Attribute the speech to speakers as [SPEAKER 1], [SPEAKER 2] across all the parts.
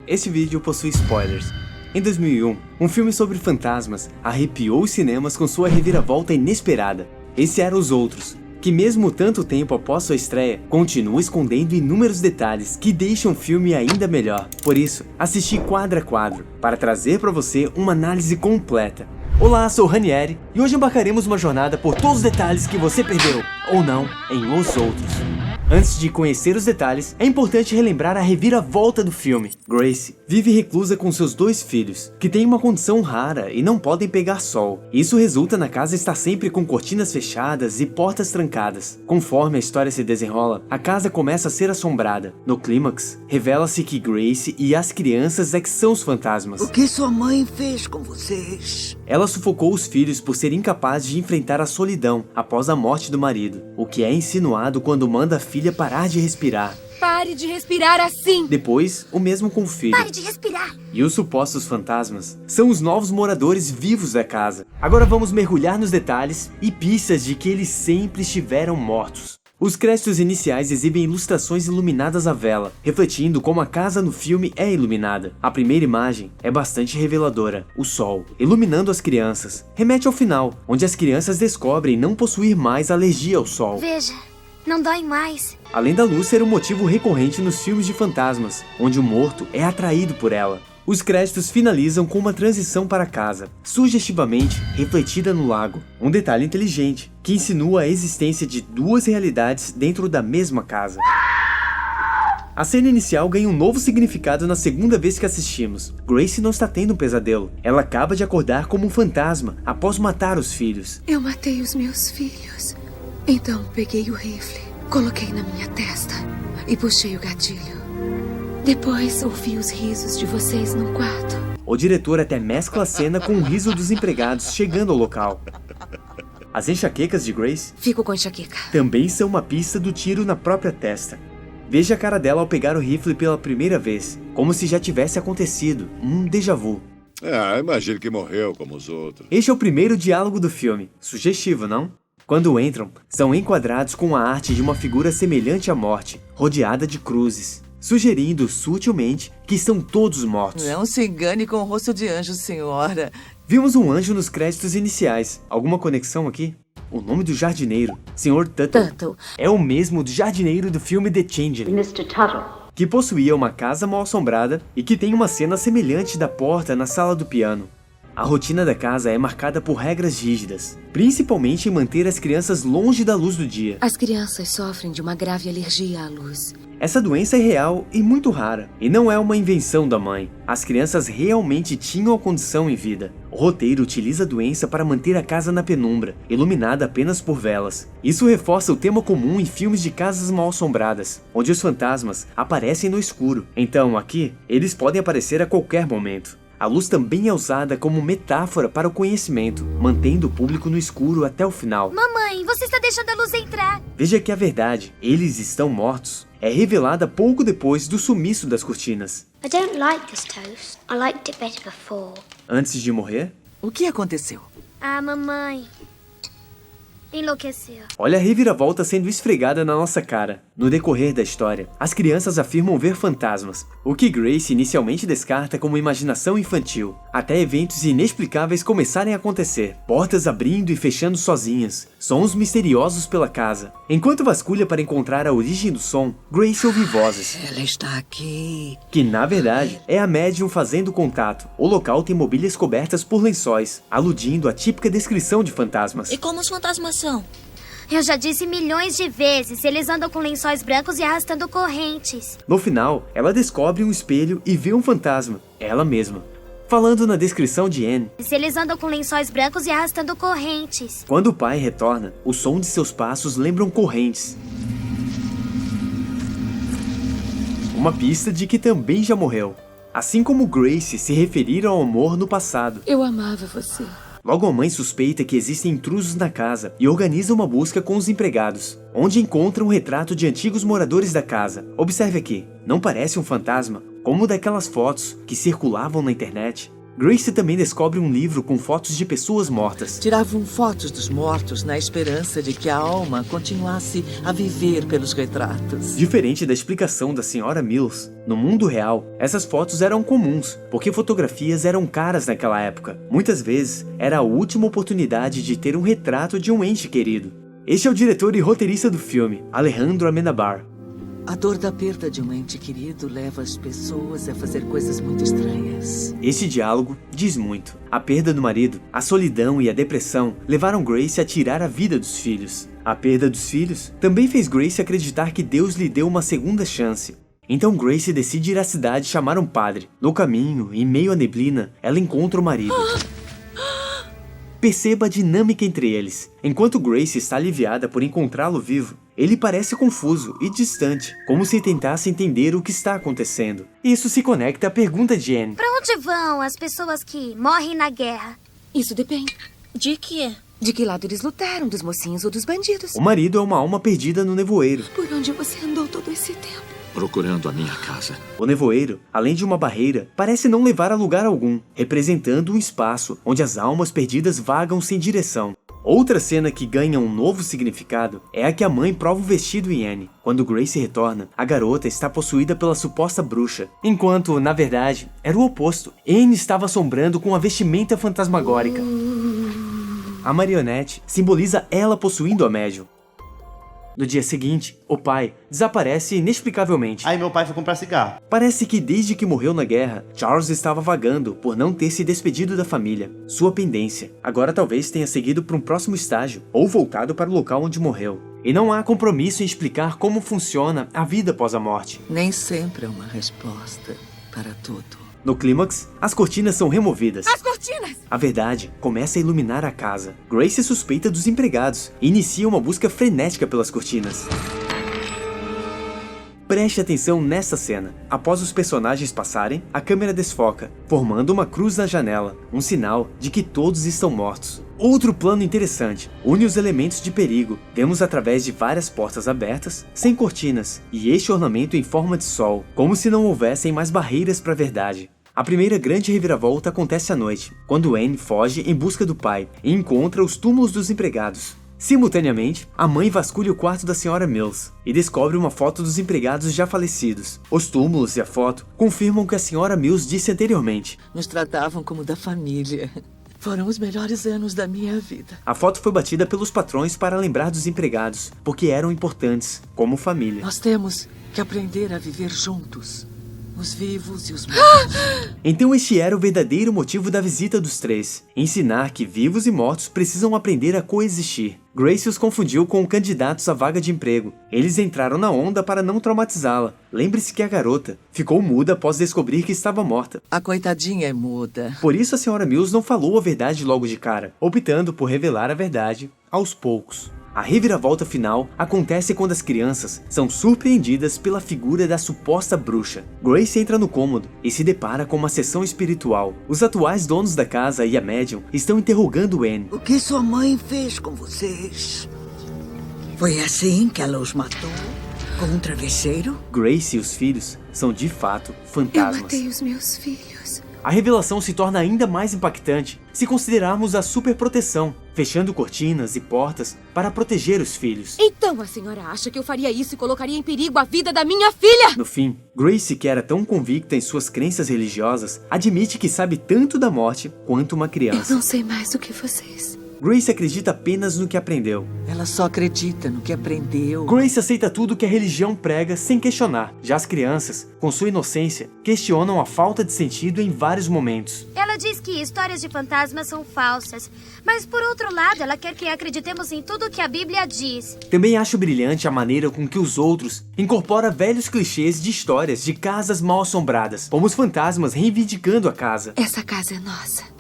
[SPEAKER 1] Esse vídeo possui spoilers. Em 2001, um filme sobre fantasmas arrepiou os cinemas com sua reviravolta inesperada. Esse era Os Outros, que mesmo tanto tempo após sua estreia, continua escondendo inúmeros detalhes que deixam o filme ainda melhor. Por isso, assisti quadro a quadro, para trazer para você uma análise completa. Olá, sou Ranieri, e hoje embarcaremos uma jornada por todos os detalhes que você perdeu, ou não, em Os Outros. Antes de conhecer os detalhes, é importante relembrar a reviravolta do filme. Grace vive reclusa com seus 2 filhos, que têm uma condição rara e não podem pegar sol. Isso resulta na casa estar sempre com cortinas fechadas e portas trancadas. Conforme a história se desenrola, a casa começa a ser assombrada. No clímax, revela-se que Grace e as crianças é que são os fantasmas.
[SPEAKER 2] O que sua mãe fez com vocês?
[SPEAKER 1] Ela sufocou os filhos por ser incapaz de enfrentar a solidão após a morte do marido, o que é insinuado quando manda a filha parar de respirar.
[SPEAKER 3] Pare de respirar assim!
[SPEAKER 1] Depois, o mesmo com o filho.
[SPEAKER 3] Pare de respirar!
[SPEAKER 1] E os supostos fantasmas são os novos moradores vivos da casa. Agora vamos mergulhar nos detalhes e pistas de que eles sempre estiveram mortos. Os créditos iniciais exibem ilustrações iluminadas à vela, refletindo como a casa no filme é iluminada. A primeira imagem é bastante reveladora, o sol, iluminando as crianças. Remete ao final, onde as crianças descobrem não possuir mais alergia ao sol.
[SPEAKER 3] Veja, não dói mais.
[SPEAKER 1] Além da luz ser um motivo recorrente nos filmes de fantasmas, onde o morto é atraído por ela. Os créditos finalizam com uma transição para casa, sugestivamente refletida no lago. Um detalhe inteligente, que insinua a existência de 2 realidades dentro da mesma casa. A cena inicial ganha um novo significado na segunda vez que assistimos. Grace não está tendo um pesadelo. Ela acaba de acordar como um fantasma após matar os filhos.
[SPEAKER 4] Eu matei os meus filhos. Então peguei o rifle, coloquei na minha testa e puxei o gatilho. Depois ouvi os risos de vocês no quarto.
[SPEAKER 1] O diretor até mescla a cena com o riso dos empregados chegando ao local. As enxaquecas de Grace
[SPEAKER 4] Fico com enxaqueca.
[SPEAKER 1] também são uma pista do tiro na própria testa. Veja a cara dela ao pegar o rifle pela primeira vez, como se já tivesse acontecido, um déjà vu.
[SPEAKER 5] Imagino que morreu como os outros.
[SPEAKER 1] Este é o primeiro diálogo do filme, sugestivo, não? Quando entram, são enquadrados com a arte de uma figura semelhante à morte, rodeada de cruzes, sugerindo sutilmente que estão todos mortos.
[SPEAKER 2] Não se engane com o rosto de anjo, senhora.
[SPEAKER 1] Vimos um anjo nos créditos iniciais. Alguma conexão aqui? O nome do jardineiro, Sr. Tuttle, é o mesmo do jardineiro do filme The Changeling,
[SPEAKER 6] Mr. Tuttle.
[SPEAKER 1] que possuía uma casa mal assombrada e que tem uma cena semelhante da porta na sala do piano. A rotina da casa é marcada por regras rígidas, principalmente em manter as crianças longe da luz do dia.
[SPEAKER 4] As crianças sofrem de uma grave alergia à luz.
[SPEAKER 1] Essa doença é real e muito rara, e não é uma invenção da mãe. As crianças realmente tinham a condição em vida. O roteiro utiliza a doença para manter a casa na penumbra, iluminada apenas por velas. Isso reforça o tema comum em filmes de casas mal assombradas, onde os fantasmas aparecem no escuro. Então, aqui, eles podem aparecer a qualquer momento. A luz também é usada como metáfora para o conhecimento, mantendo o público no escuro até o final.
[SPEAKER 3] Mamãe, você está deixando a luz entrar.
[SPEAKER 1] Veja que a verdade, eles estão mortos, é revelada pouco depois do sumiço das cortinas.
[SPEAKER 6] I don't like this toast. I liked it better before.
[SPEAKER 1] Antes de morrer,
[SPEAKER 2] O que aconteceu?
[SPEAKER 3] Ah, mamãe. Enlouqueceu.
[SPEAKER 1] olha a reviravolta sendo esfregada na nossa cara. No decorrer da história, as crianças afirmam ver fantasmas, o que Grace inicialmente descarta como imaginação infantil, até eventos inexplicáveis começarem a acontecer, portas abrindo e fechando sozinhas, sons misteriosos pela casa. Enquanto vasculha para encontrar a origem do som, Grace ouve vozes,
[SPEAKER 2] Ela está aqui.
[SPEAKER 1] que na verdade é a médium fazendo contato. O local tem mobílias cobertas por lençóis, aludindo à típica descrição de fantasmas.
[SPEAKER 7] E como os fantasmas são?
[SPEAKER 3] Eu já disse milhões de vezes, eles andam com lençóis brancos e arrastando correntes.
[SPEAKER 1] No final, ela descobre um espelho e vê um fantasma, ela mesma. Falando na descrição de Anne,
[SPEAKER 3] Eles andam com lençóis brancos e arrastando correntes.
[SPEAKER 1] quando o pai retorna, o som de seus passos lembram correntes. Uma pista de que também já morreu. Assim como Grace se referir ao amor no passado.
[SPEAKER 4] Eu amava você.
[SPEAKER 1] Logo a mãe suspeita que existem intrusos na casa e organiza uma busca com os empregados, onde encontra um retrato de antigos moradores da casa. Observe aqui, não parece um fantasma, como o daquelas fotos que circulavam na internet. Grace também descobre um livro com fotos de pessoas mortas.
[SPEAKER 2] Tiravam fotos dos mortos na esperança de que a alma continuasse a viver pelos retratos.
[SPEAKER 1] Diferente da explicação da Sra. Mills, no mundo real, essas fotos eram comuns, porque fotografias eram caras naquela época. Muitas vezes, era a última oportunidade de ter um retrato de um ente querido. Este é o diretor e roteirista do filme, Alejandro Amenábar.
[SPEAKER 2] A dor da perda de um ente querido leva as pessoas a fazer coisas muito estranhas.
[SPEAKER 1] Este diálogo diz muito. A perda do marido, a solidão e a depressão levaram Grace a tirar a vida dos filhos. A perda dos filhos também fez Grace acreditar que Deus lhe deu uma segunda chance. Então Grace decide ir à cidade chamar um padre. No caminho, em meio à neblina, ela encontra o marido. Perceba a dinâmica entre eles. Enquanto Grace está aliviada por encontrá-lo vivo, ele parece confuso e distante, como se tentasse entender o que está acontecendo. Isso se conecta à pergunta de Anne.
[SPEAKER 3] Pra onde vão as pessoas que morrem na guerra?
[SPEAKER 4] Isso depende.
[SPEAKER 7] De quê?
[SPEAKER 4] De que lado eles lutaram, dos mocinhos ou dos bandidos?
[SPEAKER 1] O marido é uma alma perdida no nevoeiro.
[SPEAKER 4] Por onde você andou todo esse tempo?
[SPEAKER 5] Procurando a minha casa.
[SPEAKER 1] O nevoeiro, além de uma barreira, parece não levar a lugar algum, representando um espaço onde as almas perdidas vagam sem direção. Outra cena que ganha um novo significado é a que a mãe prova o vestido em Anne. Quando Grace retorna, a garota está possuída pela suposta bruxa, enquanto, na verdade, era o oposto. Anne estava assombrando com a vestimenta fantasmagórica. A marionete simboliza ela possuindo a médium. No dia seguinte, o pai desaparece inexplicavelmente.
[SPEAKER 8] Aí meu pai foi comprar cigarro.
[SPEAKER 1] Parece que desde que morreu na guerra, Charles estava vagando por não ter se despedido da família, sua pendência. Agora talvez tenha seguido para um próximo estágio, ou voltado para o local onde morreu. E não há compromisso em explicar como funciona a vida após a morte.
[SPEAKER 2] Nem sempre é uma resposta para tudo.
[SPEAKER 1] No clímax, as cortinas são removidas.
[SPEAKER 4] As cortinas!
[SPEAKER 1] A verdade começa a iluminar a casa. Grace suspeita dos empregados e inicia uma busca frenética pelas cortinas. Preste atenção nessa cena. Após os personagens passarem, a câmera desfoca, formando uma cruz na janela, um sinal de que todos estão mortos. Outro plano interessante, une os elementos de perigo. Vemos através de várias portas abertas, sem cortinas, e este ornamento em forma de sol, como se não houvessem mais barreiras para a verdade. A primeira grande reviravolta acontece à noite, quando Anne foge em busca do pai e encontra os túmulos dos empregados. Simultaneamente, a mãe vasculha o quarto da Sra. Mills e descobre uma foto dos empregados já falecidos. Os túmulos e a foto confirmam o que a Sra. Mills disse anteriormente.
[SPEAKER 2] Nos tratavam como da família. Foram os melhores anos da minha vida.
[SPEAKER 1] A foto foi batida pelos patrões para lembrar dos empregados, porque eram importantes, como família.
[SPEAKER 2] Nós temos que aprender a viver juntos, os vivos e os mortos.
[SPEAKER 1] Então este era o verdadeiro motivo da visita dos três: ensinar que vivos e mortos precisam aprender a coexistir. Grace os confundiu com candidatos à vaga de emprego. Eles entraram na onda para não traumatizá-la. Lembre-se que a garota ficou muda após descobrir que estava morta.
[SPEAKER 2] A coitadinha é muda.
[SPEAKER 1] Por isso a Sra. Mills não falou a verdade logo de cara, optando por revelar a verdade aos poucos. A reviravolta final acontece quando as crianças são surpreendidas pela figura da suposta bruxa. Grace entra no cômodo e se depara com uma sessão espiritual. Os atuais donos da casa e a médium estão interrogando Anne.
[SPEAKER 2] O que sua mãe fez com vocês? Foi assim que ela os matou? Com um travesseiro?
[SPEAKER 1] Grace e os filhos são de fato
[SPEAKER 4] Eu
[SPEAKER 1] fantasmas.
[SPEAKER 4] matei os meus filhos.
[SPEAKER 1] A revelação se torna ainda mais impactante se considerarmos a superproteção, fechando cortinas e portas para proteger os filhos.
[SPEAKER 4] Então a senhora acha que eu faria isso e colocaria em perigo a vida da minha filha?
[SPEAKER 1] No fim, Grace, que era tão convicta em suas crenças religiosas, admite que sabe tanto da morte quanto uma
[SPEAKER 4] Eu
[SPEAKER 1] criança.
[SPEAKER 4] não sei mais do que vocês.
[SPEAKER 1] Grace acredita apenas no que aprendeu.
[SPEAKER 2] Ela só acredita no que aprendeu.
[SPEAKER 1] Grace aceita tudo que a religião prega sem questionar. Já as crianças, com sua inocência, questionam a falta de sentido em vários momentos.
[SPEAKER 3] Ela diz que histórias de fantasmas são falsas, mas por outro lado, ela quer que acreditemos em tudo que a Bíblia diz.
[SPEAKER 1] Também acho brilhante a maneira com que os outros incorporam velhos clichês de histórias de casas mal assombradas, como os fantasmas reivindicando a casa,
[SPEAKER 4] Essa casa é nossa.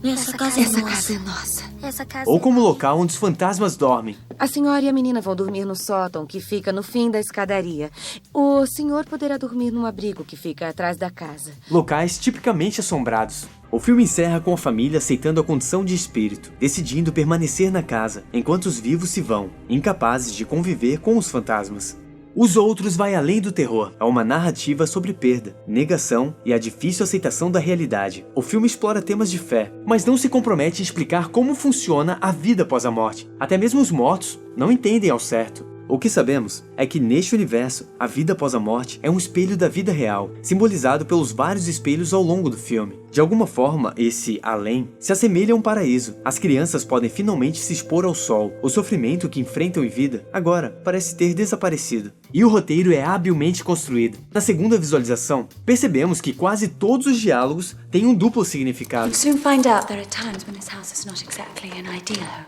[SPEAKER 7] Essa casa é
[SPEAKER 4] Essa
[SPEAKER 7] nossa.
[SPEAKER 4] casa é nossa.
[SPEAKER 3] Essa casa
[SPEAKER 1] ou como local onde os fantasmas dormem.
[SPEAKER 4] A senhora e a menina vão dormir no sótão, que fica no fim da escadaria. O senhor poderá dormir num abrigo que fica atrás da casa.
[SPEAKER 1] Locais tipicamente assombrados. O filme encerra com a família aceitando a condição de espírito, decidindo permanecer na casa, enquanto os vivos se vão, incapazes de conviver com os fantasmas. Os Outros vai além do terror. É uma narrativa sobre perda, negação e a difícil aceitação da realidade. O filme explora temas de fé, mas não se compromete em explicar como funciona a vida após a morte. Até mesmo os mortos não entendem ao certo. O que sabemos é que neste universo, a vida após a morte é um espelho da vida real, simbolizado pelos vários espelhos ao longo do filme. De alguma forma, esse além se assemelha a um paraíso. As crianças podem finalmente se expor ao sol. O sofrimento que enfrentam em vida agora parece ter desaparecido. E o roteiro é habilmente construído. Na segunda visualização, percebemos que quase todos os diálogos têm um duplo significado.
[SPEAKER 4] You'll soon find out there are times when this house is not exactly an ideal home.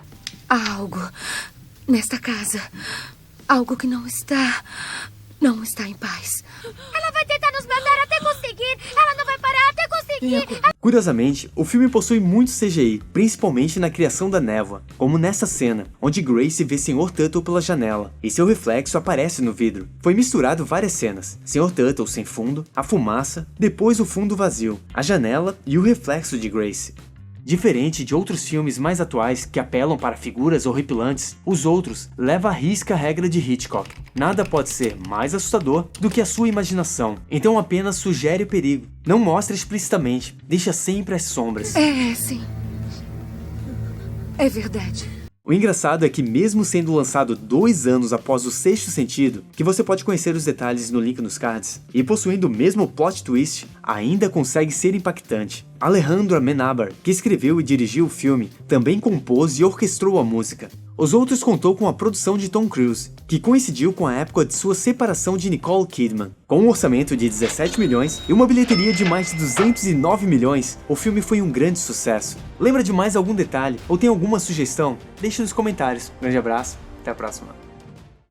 [SPEAKER 4] Há algo nesta casa. Algo que não está em paz.
[SPEAKER 3] Ela vai tentar nos matar até conseguir. Ela não vai parar até conseguir.
[SPEAKER 1] Curiosamente, o filme possui muito CGI, principalmente na criação da névoa, como nessa cena, onde Grace vê Sr. Tuttle pela janela, e seu reflexo aparece no vidro. Foi misturado várias cenas, Sr. Tuttle sem fundo, a fumaça, depois o fundo vazio, a janela e o reflexo de Grace. Diferente de outros filmes mais atuais que apelam para figuras horripilantes, Os Outros leva à risca a regra de Hitchcock. Nada pode ser mais assustador do que a sua imaginação, então apenas sugere o perigo. Não mostra explicitamente, deixa sempre as sombras.
[SPEAKER 4] Sim. É verdade.
[SPEAKER 1] O engraçado é que mesmo sendo lançado 2 anos após o Sexto Sentido, que você pode conhecer os detalhes no link nos cards, e possuindo o mesmo plot twist, ainda consegue ser impactante. Alejandro Amenábar, que escreveu e dirigiu o filme, também compôs e orquestrou a música. Os Outros contou com a produção de Tom Cruise, que coincidiu com a época de sua separação de Nicole Kidman. Com um orçamento de 17 milhões e uma bilheteria de mais de 209 milhões, o filme foi um grande sucesso. Lembra de mais algum detalhe ou tem alguma sugestão? Deixe nos comentários. Grande abraço, até a próxima.